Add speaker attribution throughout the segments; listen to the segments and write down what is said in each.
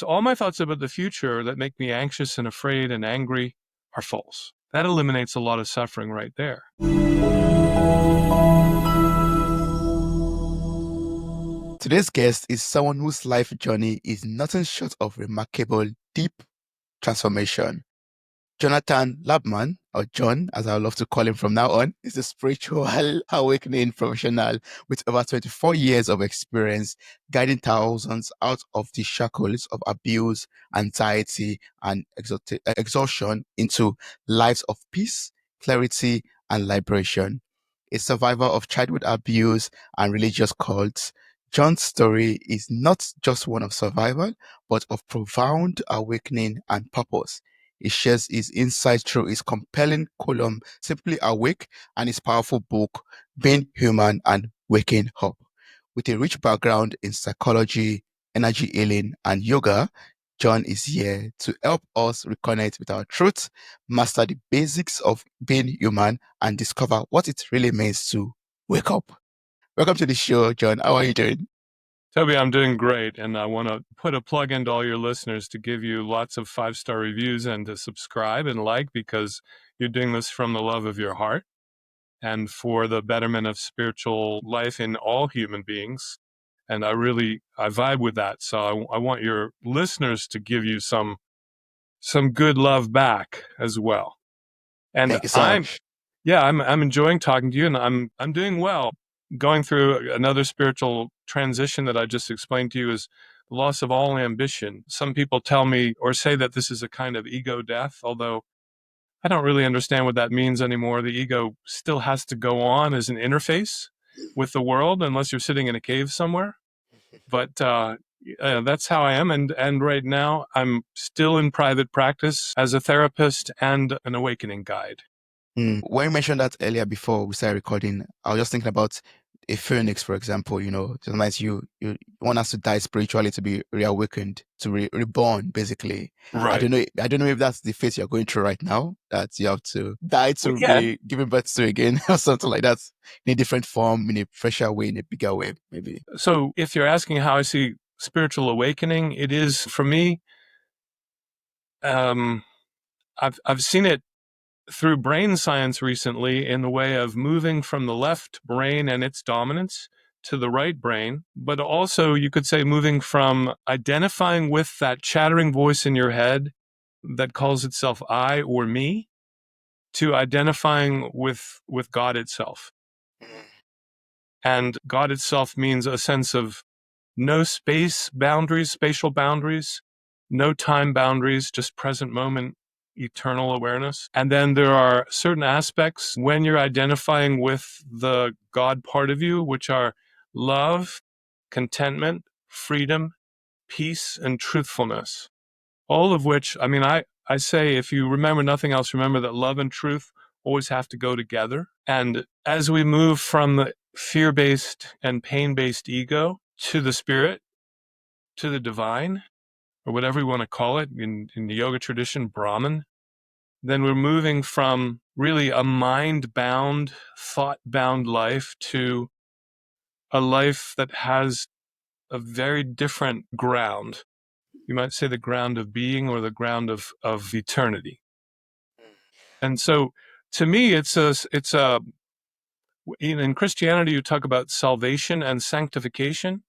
Speaker 1: So all my thoughts about the future that make me anxious and afraid and angry are false. That eliminates a lot of suffering right there.
Speaker 2: Today's guest is someone whose life journey is nothing short of remarkable, deep transformation. Jonathan Labman, or John, as I love to call him from now on, is a spiritual awakening professional with over 24 years of experience guiding thousands out of the shackles of abuse, anxiety, and exhaustion into lives of peace, clarity, and liberation. A survivor of childhood abuse and religious cults, John's story is not just one of survival, but of profound awakening and purpose. He shares his insights through his compelling column, Simply Awake, and his powerful book, Being Human and Waking Up. With a rich background in psychology, energy healing, and yoga, John is here to help us reconnect with our truth, master the basics of being human, and discover what it really means to wake up. Welcome to the show, John. How are you doing?
Speaker 1: Toby, I'm doing great, and I want to put a plug into all your listeners to give you lots of 5-star reviews and to subscribe and like, because you're doing this from the love of your heart and for the betterment of spiritual life in all human beings. And I vibe with that. So I want your listeners to give you some good love back as well. And
Speaker 2: Thank you so much.
Speaker 1: I'm enjoying talking to you, and I'm doing well. Going through another spiritual transition that I just explained to you is the loss of all ambition. Some people tell me or say that this is a kind of ego death, although I don't really understand what that means anymore. The ego still has to go on as an interface with the world unless you're sitting in a cave somewhere. But that's how I am. And right now I'm still in private practice as a therapist and an awakening guide.
Speaker 2: When you mentioned that earlier before we started recording, I was just thinking about a phoenix, for example. Sometimes you want us to die spiritually to be reawakened, to reborn, basically.
Speaker 1: Right.
Speaker 2: I don't know if that's the phase you're going through right now, that you have to die to
Speaker 1: Yeah.
Speaker 2: be given birth to again, or something like that, in a different form, in a fresher way, in a bigger way, maybe.
Speaker 1: So if you're asking how I see spiritual awakening, it is, for me, I've seen it through brain science recently in the way of moving from the left brain and its dominance to the right brain, but also you could say moving from identifying with that chattering voice in your head that calls itself I or me to identifying with God itself. And God itself means a sense of no spatial boundaries, no time boundaries, just present moment, eternal awareness. And then there are certain aspects when you're identifying with the God part of you, which are love, contentment, freedom, peace, and truthfulness. All of which, I say, if you remember nothing else, remember that love and truth always have to go together. And as we move from the fear-based and pain-based ego to the spirit, to the divine, or whatever you want to call it, in the yoga tradition, Brahman, then we're moving from really a mind-bound, thought-bound life to a life that has a very different ground. You might say the ground of being or the ground of eternity. And so to me, in Christianity, you talk about salvation and sanctification.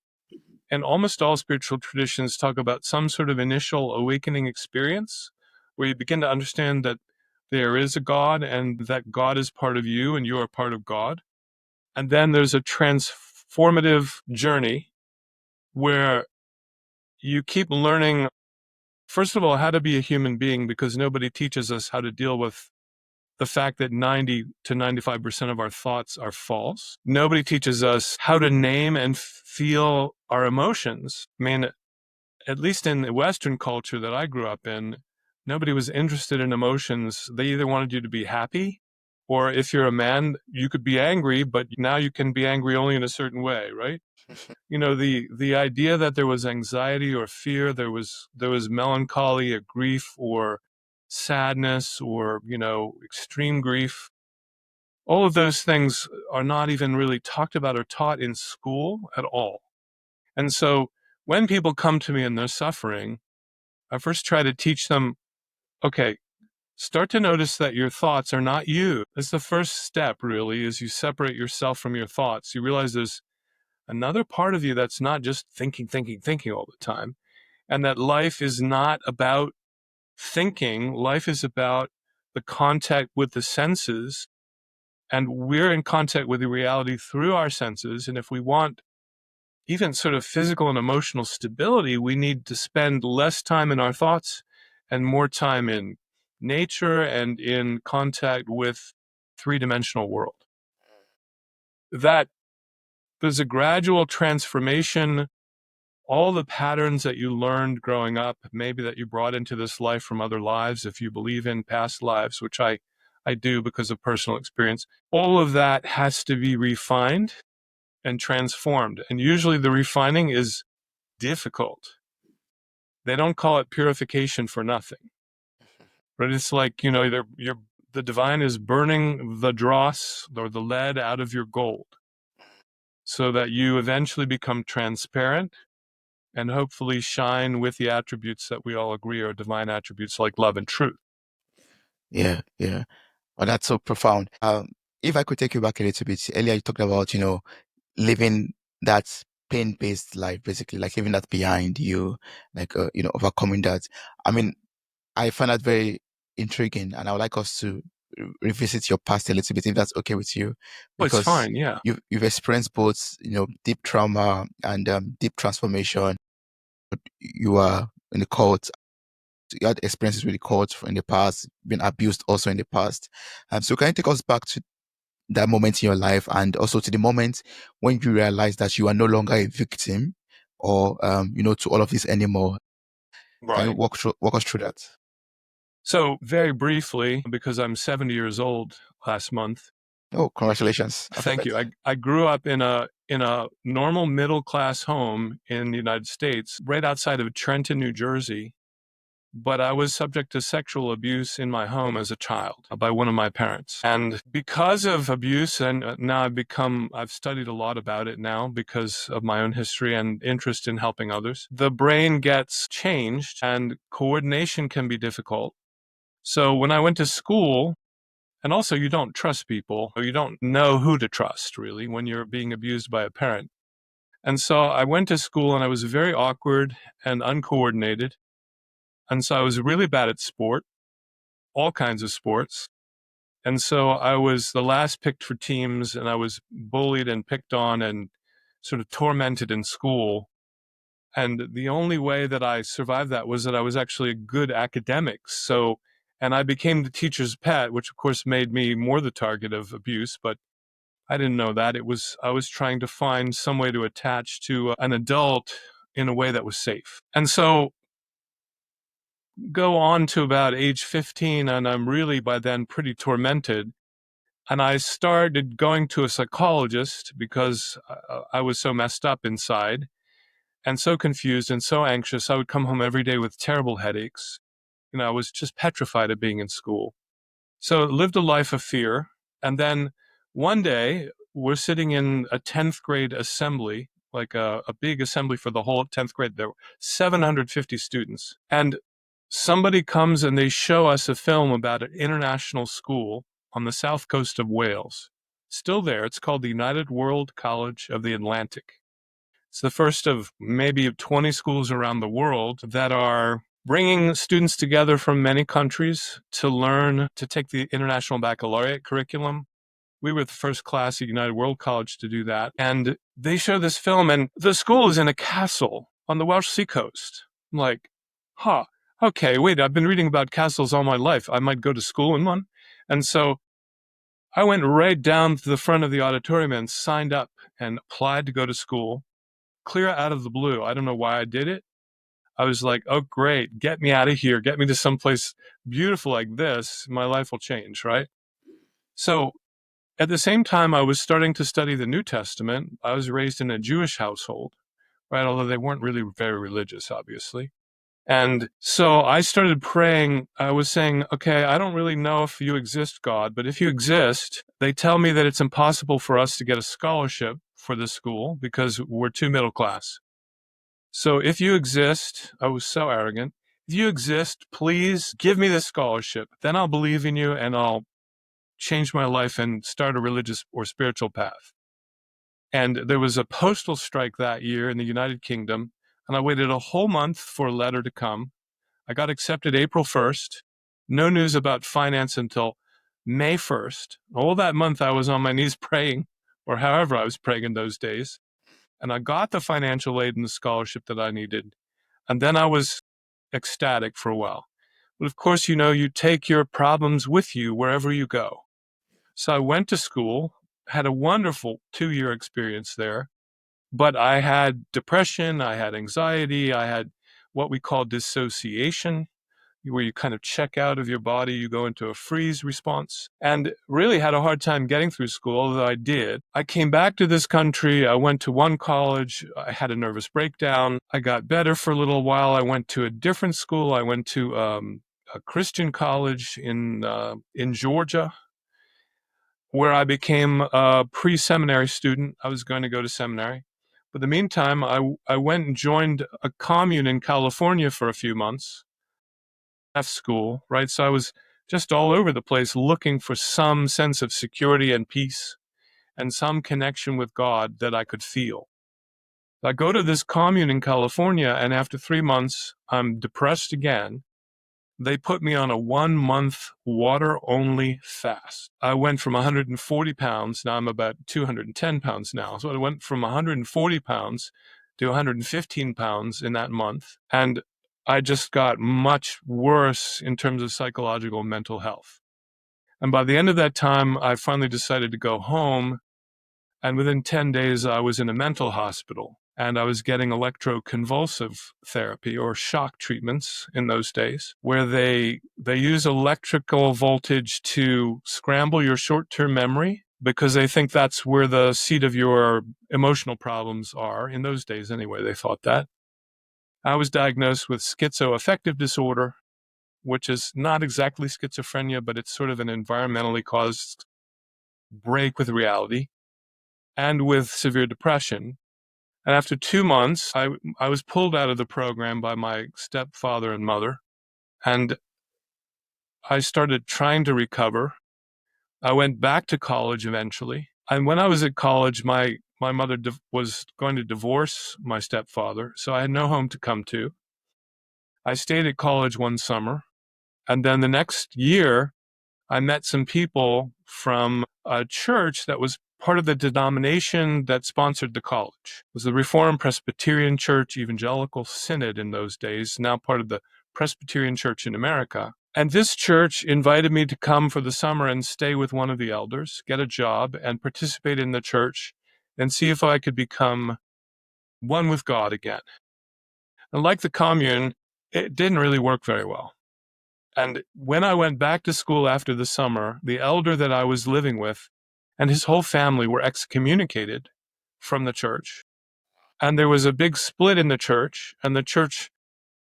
Speaker 1: And almost all spiritual traditions talk about some sort of initial awakening experience where you begin to understand that there is a God and that God is part of you and you are part of God. And then there's a transformative journey where you keep learning, first of all, how to be a human being, because nobody teaches us how to deal with the fact that 90 to 95% of our thoughts are false. Nobody teaches us how to name and feel our emotions. I mean, at least in the Western culture that I grew up in, nobody was interested in emotions. They either wanted you to be happy, or if you're a man, you could be angry, but now you can be angry only in a certain way, right? The idea that there was anxiety or fear, there was melancholy or grief or sadness or, extreme grief. All of those things are not even really talked about or taught in school at all. And so when people come to me and they're suffering, I first try to teach them, okay, start to notice that your thoughts are not you. That's the first step, really, is you separate yourself from your thoughts. You realize there's another part of you that's not just thinking, thinking, thinking all the time. And that life is not about thinking. Life is about the contact with the senses. And we're in contact with the reality through our senses. And if we want even sort of physical and emotional stability, we need to spend less time in our thoughts and more time in nature and in contact with three-dimensional world. That there's a gradual transformation. All the patterns that you learned growing up, maybe that you brought into this life from other lives, if you believe in past lives, which I do because of personal experience, all of that has to be refined and transformed. And usually the refining is difficult. They don't call it purification for nothing. But it's like, the divine is burning the dross or the lead out of your gold so that you eventually become transparent and hopefully shine with the attributes that we all agree are divine attributes like love and truth.
Speaker 2: Yeah, yeah. Well, that's so profound. If I could take you back a little bit, earlier you talked about, living that pain-based life, basically, like leaving that behind you, like, overcoming that. I mean, I find that very intriguing, and I would like us to revisit your past a little bit, if that's okay with you,
Speaker 1: Oh, it's
Speaker 2: because
Speaker 1: fine. Yeah.
Speaker 2: you've experienced both, deep trauma and deep transformation. You are in the cult. You had experiences with the cult in the past, been abused also in the past. So can you take us back to that moment in your life, and also to the moment when you realize that you are no longer a victim or, to all of this anymore? Can you
Speaker 1: Right.
Speaker 2: walk us through that?
Speaker 1: So very briefly, because I'm 70 years old last month.
Speaker 2: Oh, congratulations. Happy
Speaker 1: Thank you.
Speaker 2: birthday.
Speaker 1: I grew up in a normal middle class home in the United States, right outside of Trenton, New Jersey. But I was subject to sexual abuse in my home as a child by one of my parents. And because of abuse, and now I've studied a lot about it now because of my own history and interest in helping others. The brain gets changed and coordination can be difficult. So when I went to school, and also you don't trust people, or you don't know who to trust really when you're being abused by a parent. And so I went to school and I was very awkward and uncoordinated. And so I was really bad at sport, all kinds of sports. And so I was the last picked for teams, and I was bullied and picked on and sort of tormented in school. And the only way that I survived that was that I was actually a good academic. So, and I became the teacher's pet, which of course made me more the target of abuse, but I didn't know that. I was trying to find some way to attach to an adult in a way that was safe. And so go on to about age 15, and I'm really by then pretty tormented. And I started going to a psychologist because I was so messed up inside and so confused and so anxious. I would come home every day with terrible headaches. I was just petrified of being in school. So lived a life of fear. And then one day we're sitting in a 10th grade assembly, like a big assembly for the whole 10th grade. There were 750 students. And somebody comes and they show us a film about an international school on the south coast of Wales. Still there. It's called the United World College of the Atlantic. It's the first of maybe 20 schools around the world that are bringing students together from many countries to learn to take the International Baccalaureate curriculum. We were the first class at United World College to do that. And they show this film, and the school is in a castle on the Welsh seacoast. I'm like, huh, okay, wait, I've been reading about castles all my life. I might go to school in one. And so I went right down to the front of the auditorium and signed up and applied to go to school, clear out of the blue. I don't know why I did it. I was like, oh, great, get me out of here. Get me to someplace beautiful like this. My life will change, right? So at the same time, I was starting to study the New Testament. I was raised in a Jewish household, right? Although they weren't really very religious, obviously. And so I started praying. I was saying, okay, I don't really know if you exist, God, but if you exist, they tell me that it's impossible for us to get a scholarship for this school because we're too middle class. So if you exist, I was so arrogant. if you exist, please give me this scholarship. Then I'll believe in you and I'll change my life and start a religious or spiritual path. And there was a postal strike that year in the United Kingdom, and I waited a whole month for a letter to come. I got accepted April 1st. No news about finance until May 1st. All that month I was on my knees praying, or however I was praying in those days. And I got the financial aid and the scholarship that I needed. And then I was ecstatic for a while. But of course, you take your problems with you wherever you go. So I went to school, had a wonderful 2-year experience there, but I had depression, I had anxiety, I had what we call dissociation, where you kind of check out of your body, you go into a freeze response, and really had a hard time getting through school, although I did. I came back to this country, I went to one college, I had a nervous breakdown, I got better for a little while, I went to a different school, I went to a Christian college in Georgia, where I became a pre-seminary student. I was going to go to seminary. But in the meantime, I went and joined a commune in California for a few months. Left school, right? So I was just all over the place looking for some sense of security and peace and some connection with God that I could feel. I go to this commune in California, and after 3 months, I'm depressed again. They put me on a 1-month water-only fast. I went from 140 pounds, now I'm about 210 pounds now. So I went from 140 pounds to 115 pounds in that month. And I just got much worse in terms of psychological and mental health. And by the end of that time, I finally decided to go home. And within 10 days, I was in a mental hospital. And I was getting electroconvulsive therapy or shock treatments in those days, where they use electrical voltage to scramble your short-term memory because they think that's where the seat of your emotional problems are. In those days, anyway, they thought that. I was diagnosed with schizoaffective disorder, which is not exactly schizophrenia, but it's sort of an environmentally caused break with reality, and with severe depression. And after 2 months, I was pulled out of the program by my stepfather and mother, and I started trying to recover. I went back to college eventually. And when I was at college, my mother was going to divorce my stepfather, so I had no home to come to. I stayed at college one summer, and then the next year, I met some people from a church that was part of the denomination that sponsored the college. It was the Reformed Presbyterian Church Evangelical Synod in those days, now part of the Presbyterian Church in America. And this church invited me to come for the summer and stay with one of the elders, get a job, and participate in the church and see if I could become one with God again. And like the commune, it didn't really work very well. And when I went back to school after the summer, the elder that I was living with and his whole family were excommunicated from the church. And there was a big split in the church, and the church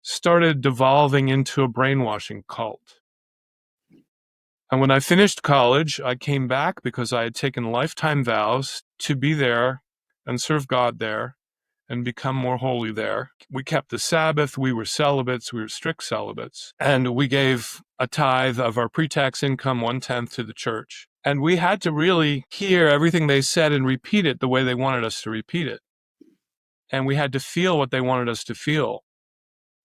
Speaker 1: started devolving into a brainwashing cult. And when I finished college, I came back because I had taken lifetime vows to be there and serve God there and become more holy there. We kept the Sabbath, we were celibates, we were strict celibates, and we gave a tithe of our pre-tax income, 1/10 to the church. And we had to really hear everything they said and repeat it the way they wanted us to repeat it. And we had to feel what they wanted us to feel.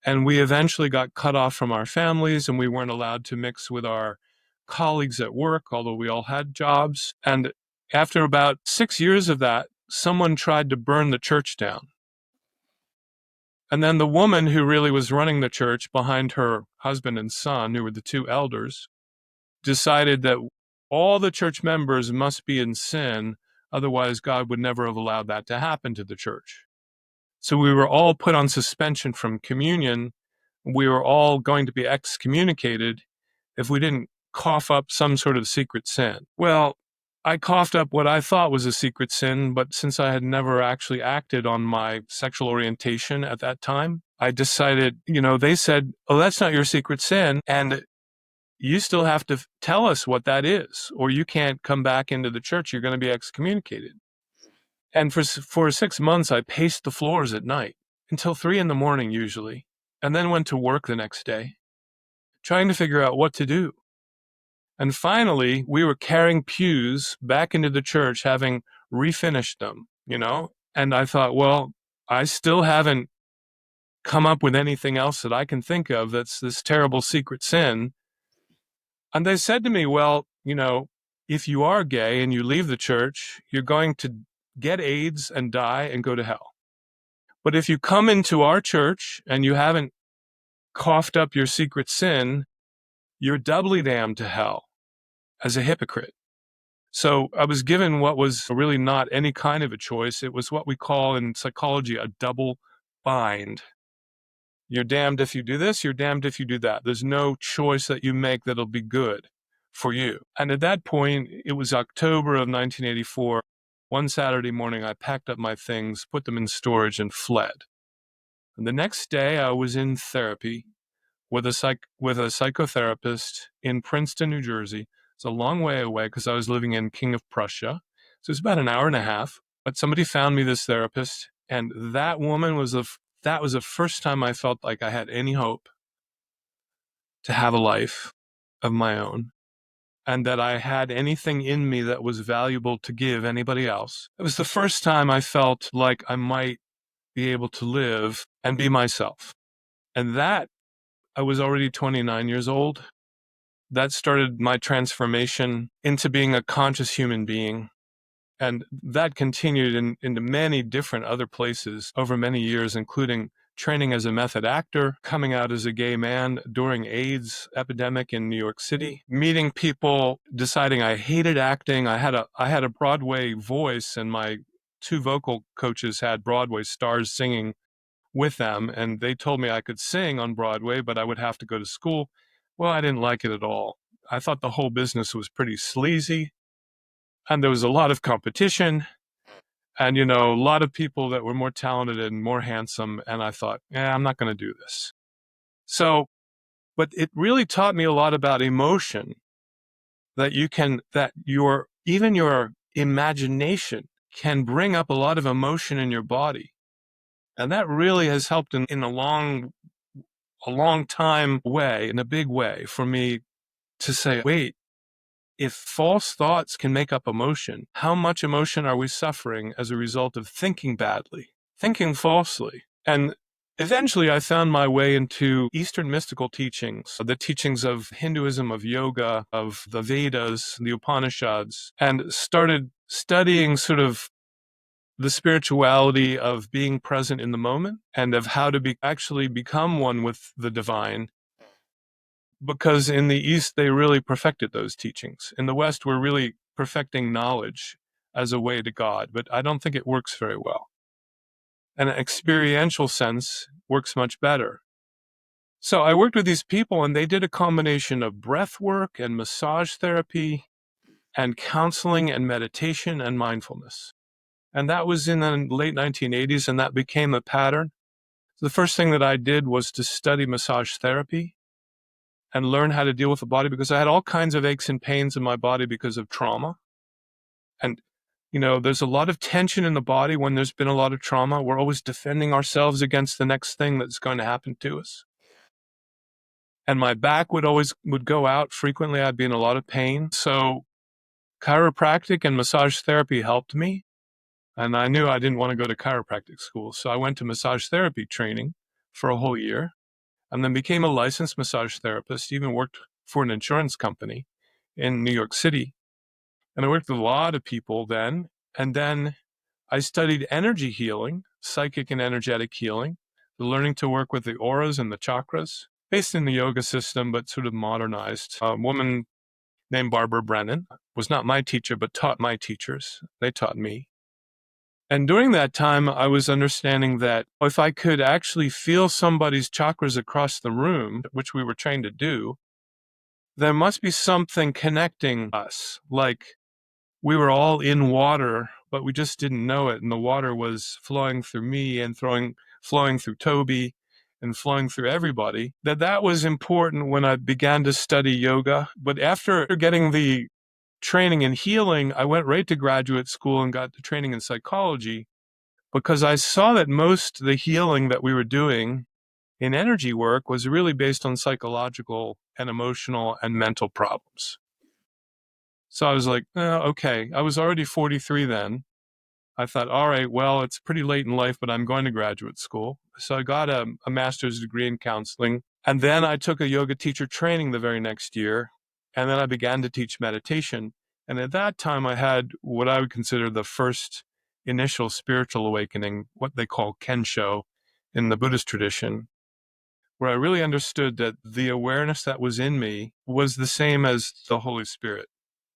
Speaker 1: And we eventually got cut off from our families, and we weren't allowed to mix with our colleagues at work, although we all had jobs. And after about 6 years of that, someone tried to burn the church down. And then the woman who really was running the church behind her husband and son, who were the two elders, decided that all the church members must be in sin, otherwise God would never have allowed that to happen to the church. So we were all put on suspension from communion. We were all going to be excommunicated if we didn't cough up some sort of secret sin. Well, I coughed up what I thought was a secret sin, but since I had never actually acted on my sexual orientation at that time, I decided, they said, oh, that's not your secret sin, and you still have to tell us what that is, or you can't come back into the church. You're going to be excommunicated. And for 6 months, I paced the floors at night until 3 a.m. usually. and then went to work the next day, trying to figure out what to do. And finally, we were carrying pews back into the church, having refinished them, and I thought, well, I still haven't come up with anything else that I can think of that's this terrible secret sin. And they said to me, well, if you are gay and you leave the church, you're going to get AIDS and die and go to hell. But if you come into our church and you haven't coughed up your secret sin, you're doubly damned to hell as a hypocrite. So I was given what was really not any kind of a choice. It was what we call in psychology a double bind. You're damned if you do this, you're damned if you do that. There's no choice that you make that'll be good for you. And at that point, it was October of 1984. One Saturday morning, I packed up my things, put them in storage, and fled. And the next day, I was in therapy with a psychotherapist in Princeton, New Jersey. It's a long way away because I was living in King of Prussia. So it's about an hour and a half. But somebody found me this therapist, and that woman that was the first time I felt like I had any hope to have a life of my own, and that I had anything in me that was valuable to give anybody else. It was the first time I felt like I might be able to live and be myself. And that, I was already 29 years old. That started my transformation into being a conscious human being. And that continued into many different other places over many years, including training as a method actor, coming out as a gay man during AIDS epidemic in New York City, meeting people, deciding I hated acting. I had a Broadway voice, and my two vocal coaches had Broadway stars singing with them, and they told me I could sing on Broadway, but I would have to go to school. Well, I didn't like it at all. I thought the whole business was pretty sleazy, and there was a lot of competition. And, a lot of people that were more talented and more handsome. And I thought, I'm not going to do this. So, but it really taught me a lot about emotion, that even your imagination can bring up a lot of emotion in your body. And that really has helped in a long time way, in a big way, for me to say, wait, if false thoughts can make up emotion, how much emotion are we suffering as a result of thinking badly, thinking falsely? And eventually I found my way into Eastern mystical teachings, the teachings of Hinduism, of yoga, of the Vedas, the Upanishads, and started studying sort of the spirituality of being present in the moment and of how to actually become one with the divine. Because in the East, they really perfected those teachings. In the West, we're really perfecting knowledge as a way to God, but I don't think it works very well. And an experiential sense works much better. So I worked with these people, and they did a combination of breath work and massage therapy and counseling and meditation and mindfulness. And that was in the late 1980s, and that became a pattern. So the first thing that I did was to study massage therapy and learn how to deal with the body, because I had all kinds of aches and pains in my body because of trauma. And, there's a lot of tension in the body when there's been a lot of trauma. We're always defending ourselves against the next thing that's going to happen to us. And my back would go out frequently. I'd be in a lot of pain. So chiropractic and massage therapy helped me. And I knew I didn't want to go to chiropractic school. So I went to massage therapy training for a whole year, and then became a licensed massage therapist, even worked for an insurance company in New York City. And I worked with a lot of people then. And then I studied energy healing, psychic and energetic healing, learning to work with the auras and the chakras, based in the yoga system, but sort of modernized. A woman named Barbara Brennan was not my teacher, but taught my teachers. They taught me. And during that time, I was understanding that if I could actually feel somebody's chakras across the room, which we were trained to do, there must be something connecting us. Like we were all in water, but we just didn't know it. And the water was flowing through me and flowing through Toby and flowing through everybody. That was important when I began to study yoga. But after getting the training in healing, I went right to graduate school and got the training in psychology, because I saw that most of the healing that we were doing in energy work was really based on psychological and emotional and mental problems. So I was like, okay. I was already 43 then. I thought, all right, well, it's pretty late in life, but I'm going to graduate school. So I got a master's degree in counseling. And then I took a yoga teacher training the very next year. And then I began to teach meditation. And at that time, I had what I would consider the first initial spiritual awakening, what they call Kensho in the Buddhist tradition, where I really understood that the awareness that was in me was the same as the Holy Spirit,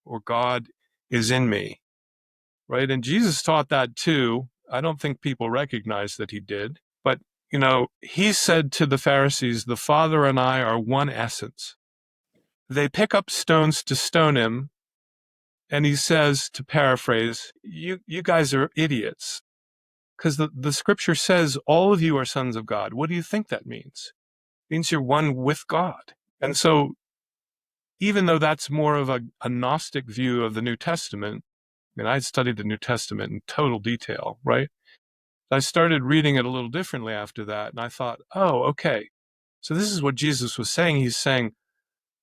Speaker 1: or God is in me, right? And Jesus taught that too. I don't think people recognize that he did. But, he said to the Pharisees, the Father and I are one essence. They pick up stones to stone him. And he says, to paraphrase, you guys are idiots. Because the scripture says all of you are sons of God. What do you think that means? It means you're one with God. And so even though that's more of a Gnostic view of the New Testament, and I studied the New Testament in total detail, right? I started reading it a little differently after that. And I thought, oh, okay. So this is what Jesus was saying. He's saying,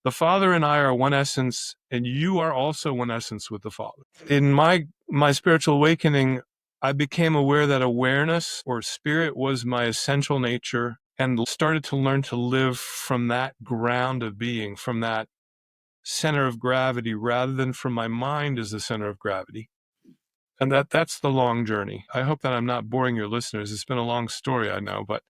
Speaker 1: the Father and I are one essence, and you are also one essence with the Father. In my spiritual awakening, I became aware that awareness or spirit was my essential nature, and started to learn to live from that ground of being, from that center of gravity, rather than from my mind as the center of gravity. And that's the long journey. I hope that I'm not boring your listeners. It's been a long story, I know, but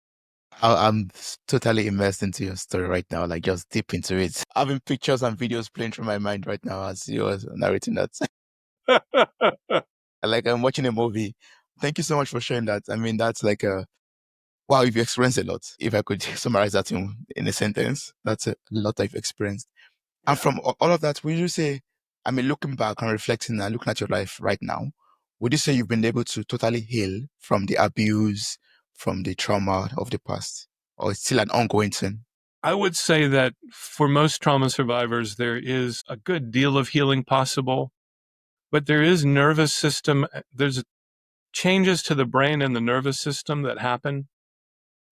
Speaker 2: I'm totally immersed into your story right now, like just deep into it. Having pictures and videos playing through my mind right now as you were narrating that. Like I'm watching a movie. Thank you so much for sharing that. I mean, that's like wow, you've experienced a lot. If I could summarize that in a sentence, that's a lot I've experienced. And
Speaker 1: yeah.
Speaker 2: from all of that, would you say, I mean, looking back and reflecting and looking at your life right now, would you say you've been able to totally heal from the abuse, from the trauma of the past? Or it's still an ongoing thing?
Speaker 1: I would say that for most trauma survivors, there is a good deal of healing possible, but there is nervous system, there's changes to the brain and the nervous system that happen.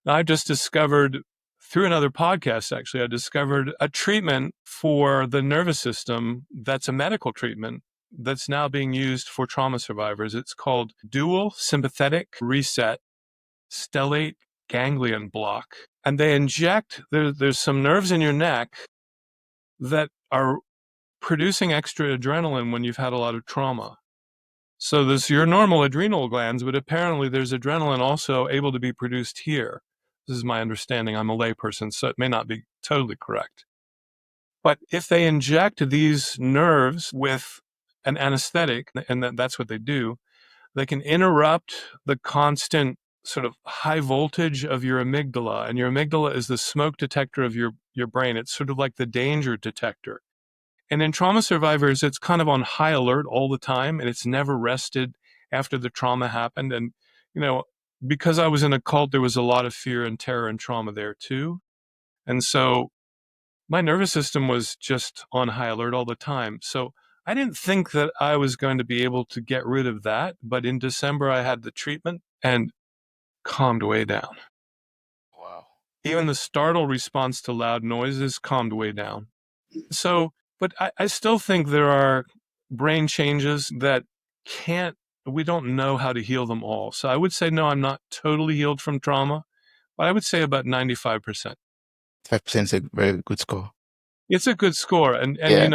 Speaker 1: I just discovered through another podcast, actually, I discovered a treatment for the nervous system that's a medical treatment that's now being used for trauma survivors. It's called dual sympathetic reset stellate ganglion block. And they inject, there's some nerves in your neck that are producing extra adrenaline when you've had a lot of trauma. So there's your normal adrenal glands, but apparently there's adrenaline also able to be produced here. This is my understanding. I'm a layperson, so it may not be totally correct. But if they inject these nerves with an anesthetic, and that's what they do, they can interrupt the constant sort of high voltage of your amygdala. And your amygdala is the smoke detector of your brain. It's sort of like the danger detector. And in trauma survivors, it's kind of on high alert all the time, and it's never rested after the trauma happened. And, because I was in a cult, there was a lot of fear and terror and trauma there too. And so my nervous system was just on high alert all the time. So I didn't think that I was going to be able to get rid of that. But in December, I had the treatment and calmed way down.
Speaker 2: Wow.
Speaker 1: Even the startle response to loud noises calmed way down. So, but I still think there are brain changes that we don't know how to heal them all. So I would say, no, I'm not totally healed from trauma, but I would say about 95%.
Speaker 2: 5% is a very good score.
Speaker 1: It's a good score. And
Speaker 2: Yeah.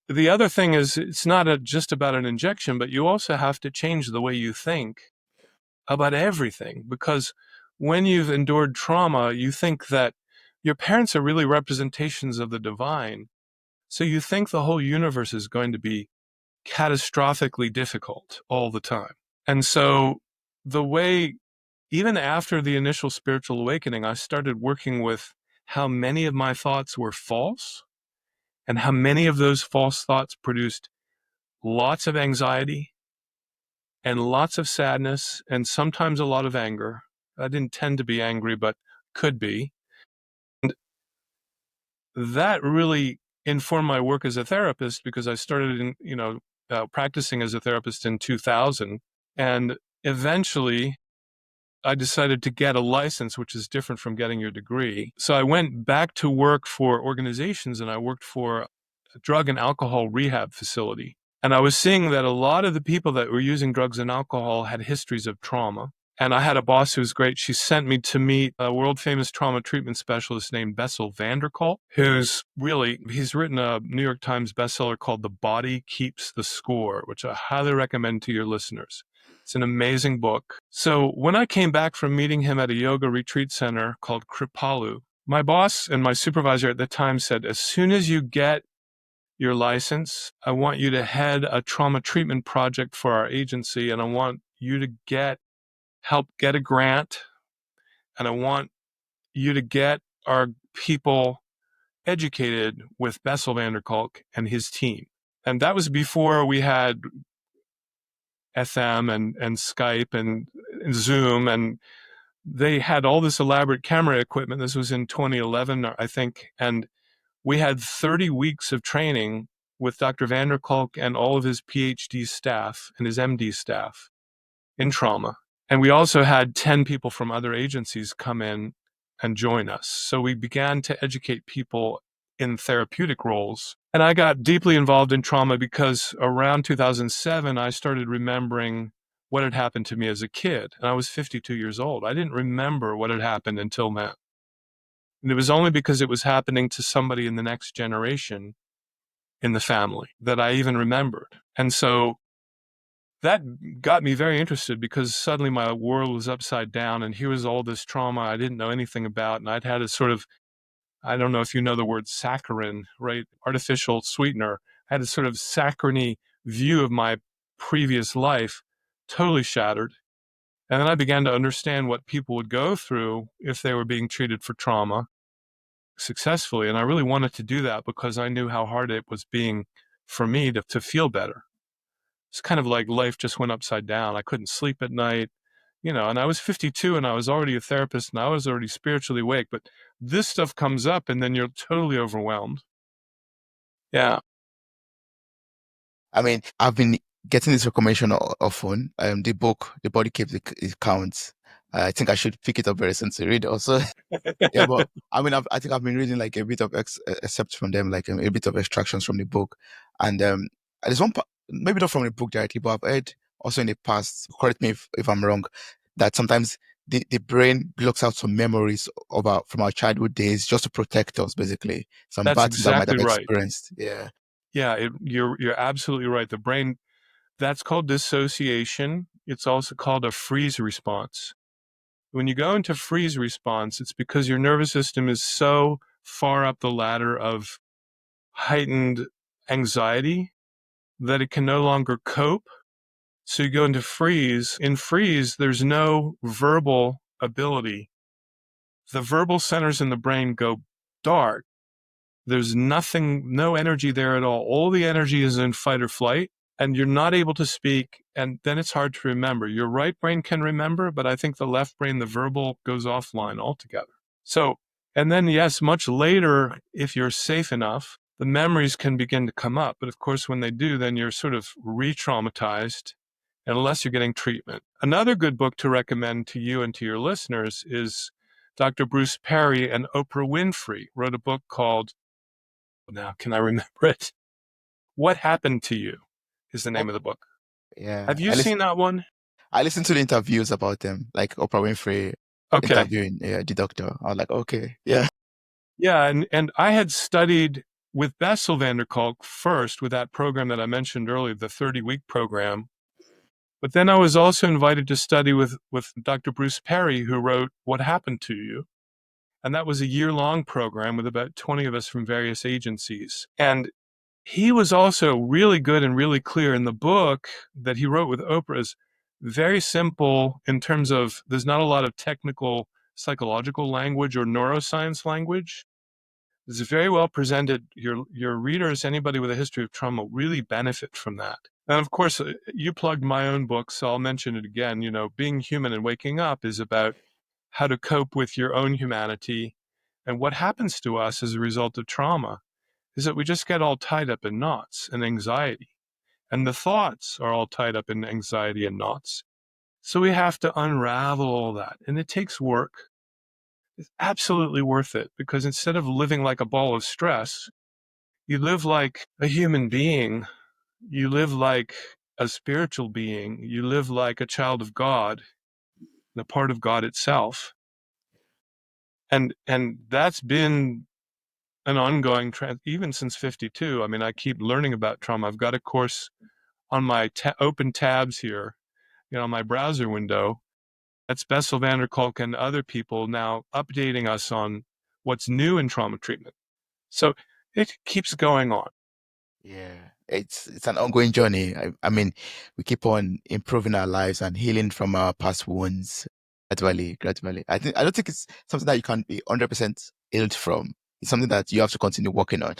Speaker 1: the other thing is it's not just about an injection, but you also have to change the way you think about everything, because when you've endured trauma, you think that your parents are really representations of the divine. So you think the whole universe is going to be catastrophically difficult all the time. And so the way, even after the initial spiritual awakening, I started working with how many of my thoughts were false and how many of those false thoughts produced lots of anxiety and lots of sadness and sometimes a lot of anger. I didn't tend to be angry, but could be. And that really informed my work as a therapist, because I started practicing as a therapist in 2000. And eventually I decided to get a license, which is different from getting your degree. So I went back to work for organizations, and I worked for a drug and alcohol rehab facility. And I was seeing that a lot of the people that were using drugs and alcohol had histories of trauma. And I had a boss who was great. She sent me to meet a world famous trauma treatment specialist named Bessel van der Kolk, he's written a New York Times bestseller called The Body Keeps the Score, which I highly recommend to your listeners. It's an amazing book. So when I came back from meeting him at a yoga retreat center called Kripalu, my boss and my supervisor at the time said, as soon as you get your license, I want you to head a trauma treatment project for our agency, and I want you to help get a grant, and I want you to get our people educated with Bessel van der Kolk and his team. And that was before we had FM and Skype and Zoom, and they had all this elaborate camera equipment. This was in 2011, I think, and we had 30 weeks of training with Dr. van der Kolk and all of his PhD staff and his MD staff in trauma. And we also had 10 people from other agencies come in and join us. So we began to educate people in therapeutic roles. And I got deeply involved in trauma because around 2007, I started remembering what had happened to me as a kid. And I was 52 years old. I didn't remember what had happened until then. And it was only because it was happening to somebody in the next generation in the family that I even remembered. And so that got me very interested, because suddenly my world was upside down, and here was all this trauma I didn't know anything about. And I'd had a sort of, I don't know if you know the word saccharin, right? Artificial sweetener. I had a sort of saccharine view of my previous life, totally shattered. And then I began to understand what people would go through if they were being treated for trauma successfully. And I really wanted to do that because I knew how hard it was being for me to feel better. It's kind of like life just went upside down. I couldn't sleep at night, and I was 52 and I was already a therapist and I was already spiritually awake, but this stuff comes up and then you're totally overwhelmed. Yeah.
Speaker 2: I mean, I've been getting this recommendation often. The book, The Body Keeps It Counts. I think I should pick it up very soon to read also. Yeah, but I mean, I think I've been reading like a bit of excerpts from them, like a bit of extractions from the book. And there's one, maybe not from the book directly, but I've heard also in the past, correct me if I'm wrong, that sometimes the brain blocks out some memories from our childhood days just to protect us, basically. Some
Speaker 1: That's
Speaker 2: bad things that I might
Speaker 1: exactly
Speaker 2: have
Speaker 1: right.
Speaker 2: experienced. Yeah.
Speaker 1: Yeah, you're absolutely right. The brain, that's called dissociation. It's also called a freeze response. When you go into freeze response, it's because your nervous system is so far up the ladder of heightened anxiety that it can no longer cope. So you go into freeze. In freeze, there's no verbal ability. The verbal centers in the brain go dark. There's nothing, no energy there at all. All the energy is in fight or flight, and you're not able to speak, and then it's hard to remember. Your right brain can remember, but I think the left brain, the verbal, goes offline altogether. So, and then yes, much later, if you're safe enough, the memories can begin to come up. But of course, when they do, then you're sort of re-traumatized, unless you're getting treatment. Another good book to recommend to you and to your listeners is Dr. Bruce Perry and Oprah Winfrey wrote a book called, now can I remember it? What Happened to You is the name of the book.
Speaker 2: Yeah.
Speaker 1: Have you seen that one?
Speaker 2: I listened to the interviews about them, like Oprah Winfrey interviewing the doctor. I was like, okay, yeah.
Speaker 1: Yeah, and I had studied with Bessel van der Kolk first with that program that I mentioned earlier, the 30-week program. But then I was also invited to study with Dr. Bruce Perry, who wrote What Happened to You? And that was a year-long program with about 20 of us from various agencies. And he was also really good and really clear. In the book that he wrote with Oprah is very simple in terms of there's not a lot of technical psychological language or neuroscience language. It's very well presented. Your readers, anybody with a history of trauma, really benefit from that. And of course, you plugged my own book, so I'll mention it again. Being Human and Waking Up is about how to cope with your own humanity. And what happens to us as a result of trauma is that we just get all tied up in knots and anxiety. And the thoughts are all tied up in anxiety and knots. So we have to unravel all that. And it takes work. It's absolutely worth it because instead of living like a ball of stress, you live like a human being. You live like a spiritual being. You live like a child of God, a part of God itself. And that's been an ongoing trend even since 52. I mean, I keep learning about trauma. I've got a course on my open tabs here, on my browser window. That's Bessel van der Kolk and other people now updating us on what's new in trauma treatment. So it keeps going on.
Speaker 2: Yeah, it's an ongoing journey. I mean, we keep on improving our lives and healing from our past wounds gradually, gradually. I don't think it's something that you can be 100% healed from. It's something that you have to continue working on,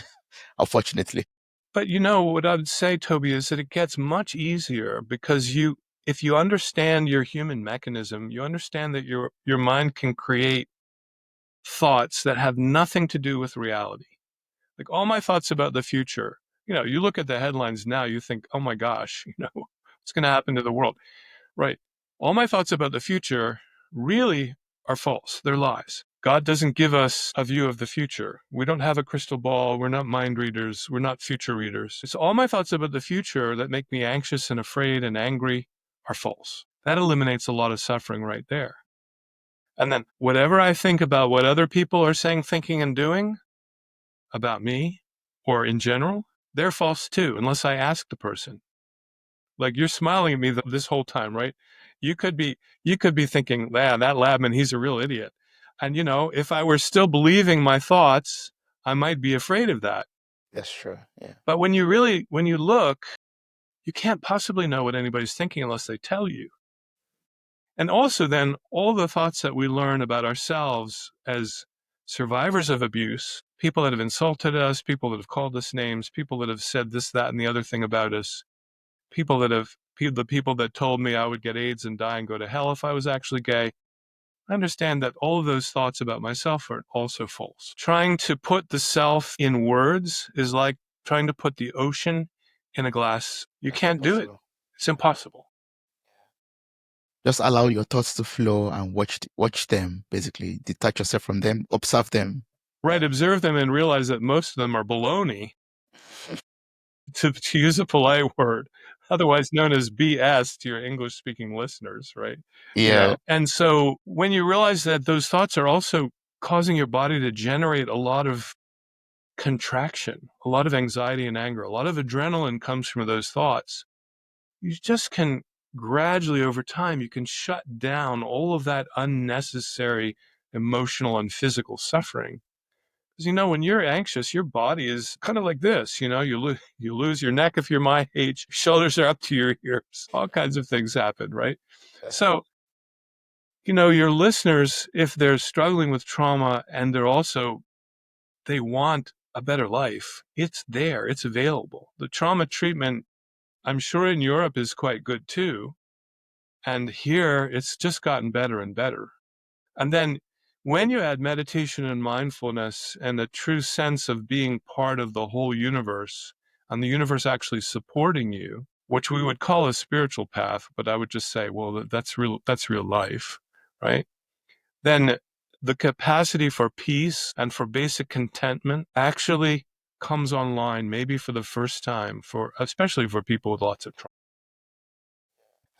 Speaker 2: unfortunately.
Speaker 1: But what I would say, Toby, is that it gets much easier because if you understand your human mechanism, you understand that your mind can create thoughts that have nothing to do with reality. Like all my thoughts about the future, you look at the headlines now, you think, oh my gosh, what's going to happen to the world? Right. All my thoughts about the future really are false. They're lies. God doesn't give us a view of the future. We don't have a crystal ball. We're not mind readers. We're not future readers. It's all my thoughts about the future that make me anxious and afraid and angry are false. That eliminates a lot of suffering right there. And then whatever I think about what other people are saying, thinking, and doing about me or in general, they're false too, unless I ask the person. Like you're smiling at me this whole time, right? You could be thinking, man, that Labman, he's a real idiot. And if I were still believing my thoughts, I might be afraid of that.
Speaker 2: That's true. Yeah.
Speaker 1: But when you look, you can't possibly know what anybody's thinking unless they tell you. And also then all the thoughts that we learn about ourselves as survivors of abuse, people that have insulted us, people that have called us names, people that have said this, that, and the other thing about us, the people that told me I would get AIDS and die and go to hell if I was actually gay. I understand that all of those thoughts about myself are also false. Trying to put the self in words is like trying to put the ocean in a glass. You
Speaker 2: That's
Speaker 1: can't do it.
Speaker 2: impossible.
Speaker 1: It's impossible.
Speaker 2: Just allow your thoughts to flow and watch them, basically. Detach yourself from them, observe them.
Speaker 1: Right.
Speaker 2: Yeah.
Speaker 1: Observe them and realize that most of them are baloney, to use a polite word, otherwise known as BS to your English speaking listeners, right?
Speaker 2: Yeah.
Speaker 1: And so when you realize that those thoughts are also causing your body to generate a lot of contraction, a lot of anxiety and anger, a lot of adrenaline comes from those thoughts. You just can gradually over time, you can shut down all of that unnecessary emotional and physical suffering. Because when you're anxious, your body is kind of like this. You lose your neck if you're my age. Shoulders are up to your ears. All kinds of things happen, right?
Speaker 2: That's true.
Speaker 1: So, your listeners, if they're struggling with trauma and they want a better life, it's there, it's available. The trauma treatment, I'm sure in Europe is quite good too. And here it's just gotten better and better. And then when you add meditation and mindfulness and a true sense of being part of the whole universe and the universe actually supporting you, which we would call a spiritual path, but I would just say, well, that's real life, right? Then the capacity for peace and for basic contentment actually comes online, maybe for the first time, especially for people with lots of trauma.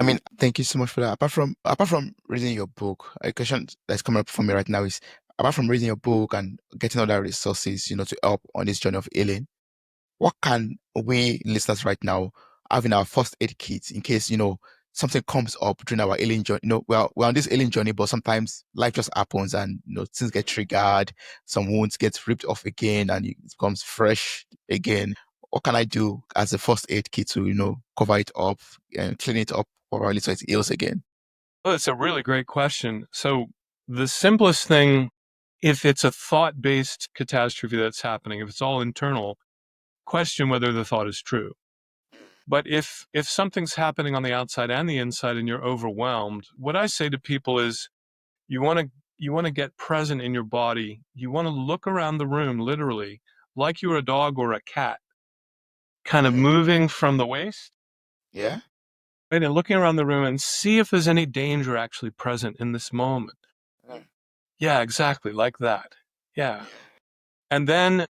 Speaker 2: I mean, thank you so much for that. Apart from reading your book, a question that's coming up for me right now is apart from reading your book and getting other resources, to help on this journey of healing, what can we listeners right now have in our first aid kit in case, something comes up during our healing journey? We're on this healing journey, but sometimes life just happens and things get triggered, some wounds get ripped off again and it becomes fresh again. What can I do as a first aid kit to, cover it up and clean it up properly so it heals again?
Speaker 1: Well, it's a really great question. So the simplest thing, if it's a thought-based catastrophe that's happening, if it's all internal, question whether the thought is true. But if something's happening on the outside and the inside and you're overwhelmed, what I say to people is you want to get present in your body. You want to look around the room literally like you're a dog or a cat, kind of
Speaker 2: Hmm.
Speaker 1: moving from the waist
Speaker 2: Yeah.
Speaker 1: right? And looking around the room and see if there's any danger actually present in this moment.
Speaker 2: Mm.
Speaker 1: Yeah, exactly, like that. Yeah. And then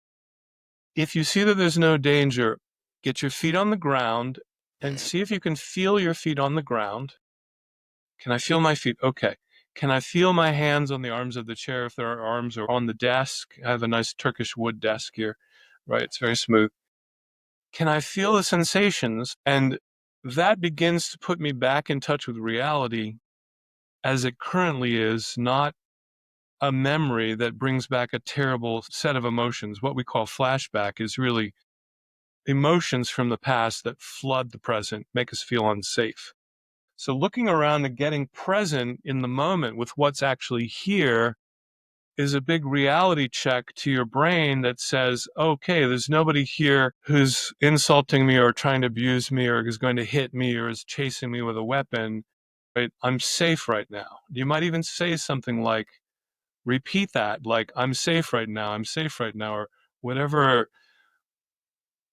Speaker 1: if you see that there's no danger, get your feet on the ground and see if you can feel your feet on the ground. Can I feel my feet? Okay. Can I feel my hands on the arms of the chair if there are arms, or on the desk? I have a nice Turkish wood desk here, right? It's very smooth. Can I feel the sensations? And that begins to put me back in touch with reality as it currently is, not a memory that brings back a terrible set of emotions. What we call flashback is really emotions from the past that flood the present, make us feel unsafe. So looking around and getting present in the moment with what's actually here is a big reality check to your brain that says, okay, there's nobody here who's insulting me or trying to abuse me or is going to hit me or is chasing me with a weapon. Right? I'm safe right now. You might even say something like, repeat that, like, I'm safe right now, I'm safe right now, or whatever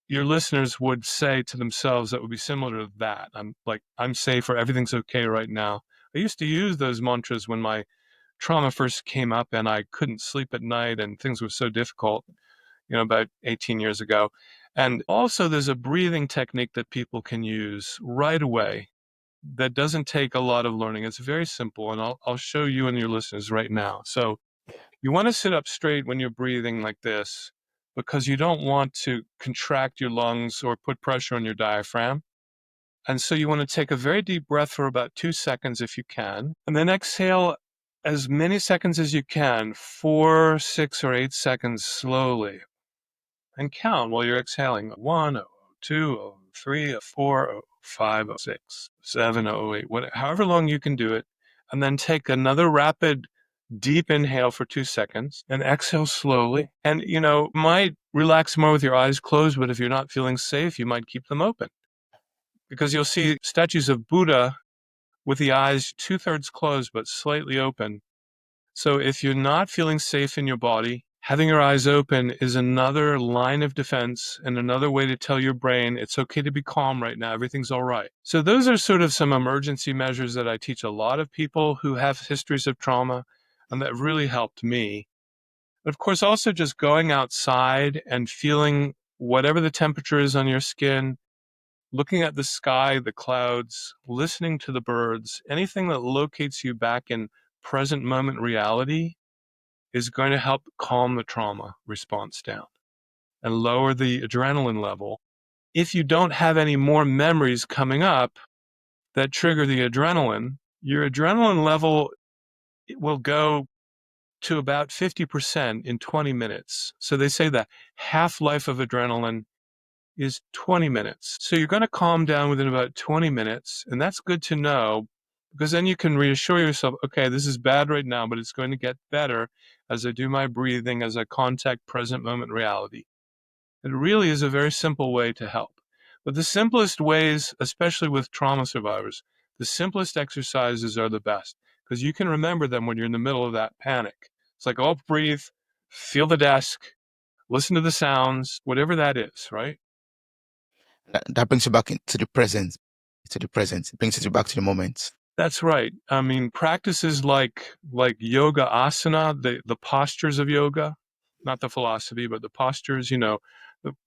Speaker 1: your listeners would say to themselves that would be similar to that. I'm safe, or everything's okay right now. I used to use those mantras when my trauma first came up and I couldn't sleep at night and things were so difficult, about 18 years ago. And also there's a breathing technique that people can use right away that doesn't take a lot of learning. It's very simple, and I'll show you and your listeners right now. So you want to sit up straight when you're breathing like this because you don't want to contract your lungs or put pressure on your diaphragm. And so you want to take a very deep breath for about 2 seconds if you can, and then exhale as many seconds as you can, 4, 6, or 8 seconds slowly. And count while you're exhaling. 1, 2, 3, 4, 5, 6, 7, 8, however long you can do it. And then take another rapid deep inhale for 2 seconds and exhale slowly. And, might relax more with your eyes closed, but if you're not feeling safe, you might keep them open because you'll see statues of Buddha with the eyes 2/3 closed, but slightly open. So if you're not feeling safe in your body, having your eyes open is another line of defense and another way to tell your brain it's okay to be calm right now. Everything's all right. So those are sort of some emergency measures that I teach a lot of people who have histories of trauma, and that really helped me. Of course, also just going outside and feeling whatever the temperature is on your skin, looking at the sky, the clouds, listening to the birds, anything that locates you back in present moment reality is going to help calm the trauma response down and lower the adrenaline level. If you don't have any more memories coming up that trigger the adrenaline, your adrenaline level will go to about 50% in 20 minutes. So they say the half-life of adrenaline is 20 minutes. So you're going to calm down within about 20 minutes, and that's good to know because then you can reassure yourself, okay, this is bad right now, but it's going to get better as I do my breathing, as I contact present moment reality. It really is a very simple way to help. But the simplest ways, especially with trauma survivors, the simplest exercises are the best because you can remember them when you're in the middle of that panic. It's like, oh, breathe, feel the desk, listen to the sounds, whatever that is, right?
Speaker 2: That brings you back into the present, It brings you back to the moment.
Speaker 1: That's right. I mean, practices like yoga asana, the postures of yoga, not the philosophy, but the postures, the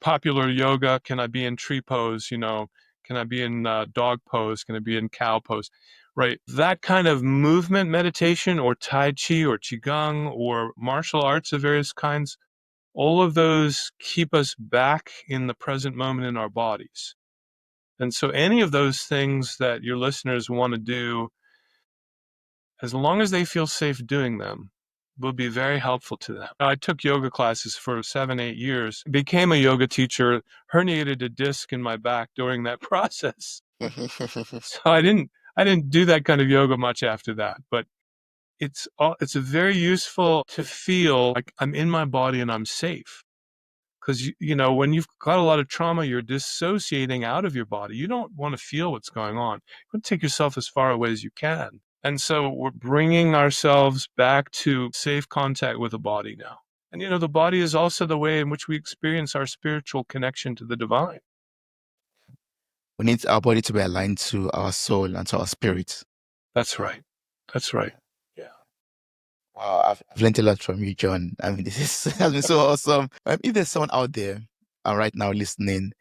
Speaker 1: popular yoga. Can I be in tree pose? Can I be in dog pose? Can I be in cow pose? Right. That kind of movement meditation or Tai Chi or Qigong or martial arts of various kinds, all of those keep us back in the present moment in our bodies. And so any of those things that your listeners want to do, as long as they feel safe doing them, will be very helpful to them. I took yoga classes for 7, 8 years, became a yoga teacher, herniated a disc in my back during that process. So I didn't do that kind of yoga much after that, but it's very useful to feel like I'm in my body and I'm safe. Because, when you've got a lot of trauma, you're dissociating out of your body. You don't want to feel what's going on. You want to take yourself as far away as you can. And so we're bringing ourselves back to safe contact with the body now. And, the body is also the way in which we experience our spiritual connection to the divine.
Speaker 2: We need our body to be aligned to our soul and to our spirit.
Speaker 1: That's right. That's right. Yeah.
Speaker 2: Wow, I've learned a lot from you, John. I mean, this has been so awesome. If there's someone out there right now listening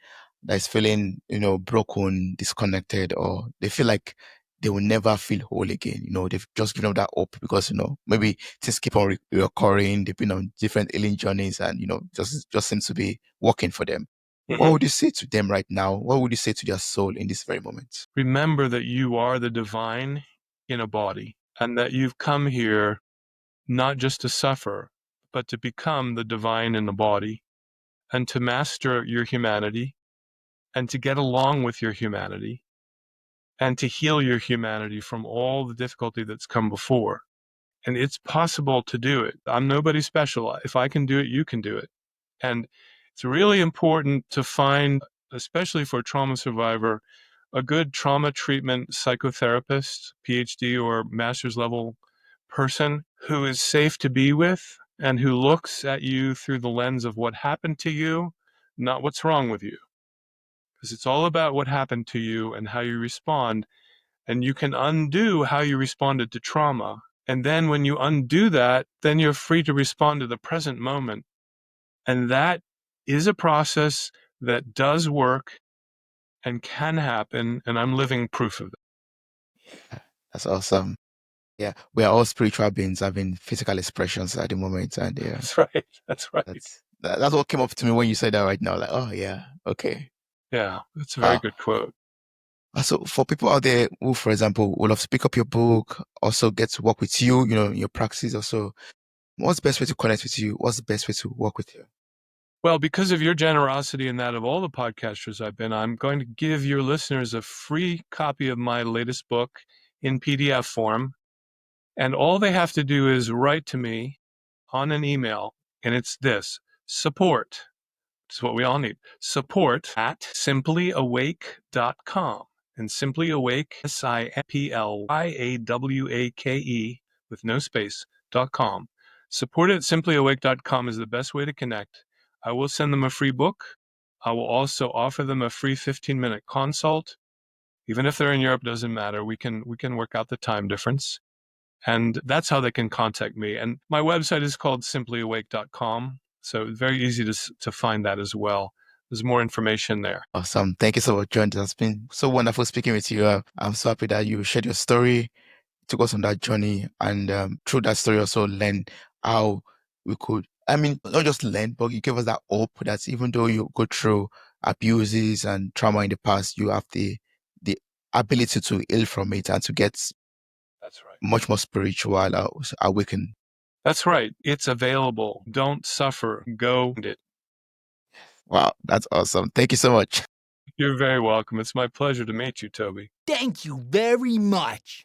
Speaker 2: that is feeling, broken, disconnected, or they feel like they will never feel whole again, they've just given up that hope because, maybe things keep on reoccurring. They've been on different healing journeys and, just seems to be working for them. What would you say to them right now? What would you say to their soul in this very moment?
Speaker 1: Remember that you are the divine in a body and that you've come here not just to suffer, but to become the divine in the body and to master your humanity and to get along with your humanity and to heal your humanity from all the difficulty that's come before. And it's possible to do it. I'm nobody special. If I can do it, you can do it. And it's really important to find, especially for a trauma survivor, a good trauma treatment psychotherapist, PhD or master's level person who is safe to be with and who looks at you through the lens of what happened to you, not what's wrong with you. Because it's all about what happened to you and how you respond. And you can undo how you responded to trauma. And then when you undo that, then you're free to respond to the present moment. And that is a process that does work and can happen. And I'm living proof of that.
Speaker 2: That's awesome. Yeah, we are all spiritual beings having physical expressions at the moment, and yeah,
Speaker 1: That's right. That's right.
Speaker 2: That's what came up to me when you said that right now. Like, oh yeah, okay.
Speaker 1: Yeah, that's a very good quote.
Speaker 2: So for people out there who, for example, would love to pick up your book, also get to work with you, in your practice also, what's the best way to connect with you? What's the best way to work with you?
Speaker 1: Well, because of your generosity and that of all the podcasters I've been, I'm going to give your listeners a free copy of my latest book in PDF form. And all they have to do is write to me on an email, and it's this: support. It's what we all need. Support at simplyawake.com. And Simply Awake, SIMPLYAWAKE with no space.com. Support at simplyawake.com is the best way to connect. I will send them a free book. I will also offer them a free 15-minute consult. Even if they're in Europe, doesn't matter. We can work out the time difference. And that's how they can contact me. And my website is called simplyawake.com. So it's very easy to find that as well. There's more information there.
Speaker 2: Awesome. Thank you so much, John. It has been so wonderful speaking with you. I'm so happy that you shared your story, took us on that journey, and through that story also learn how we could, not just learn, but you gave us that hope that even though you go through abuses and trauma in the past, you have the ability to heal from it and to get
Speaker 1: That's right.
Speaker 2: much more spiritual, awakened.
Speaker 1: That's right. It's available. Don't suffer. Go and it.
Speaker 2: Wow, that's awesome. Thank you so much.
Speaker 1: You're very welcome. It's my pleasure to meet you, Toby.
Speaker 3: Thank you very much.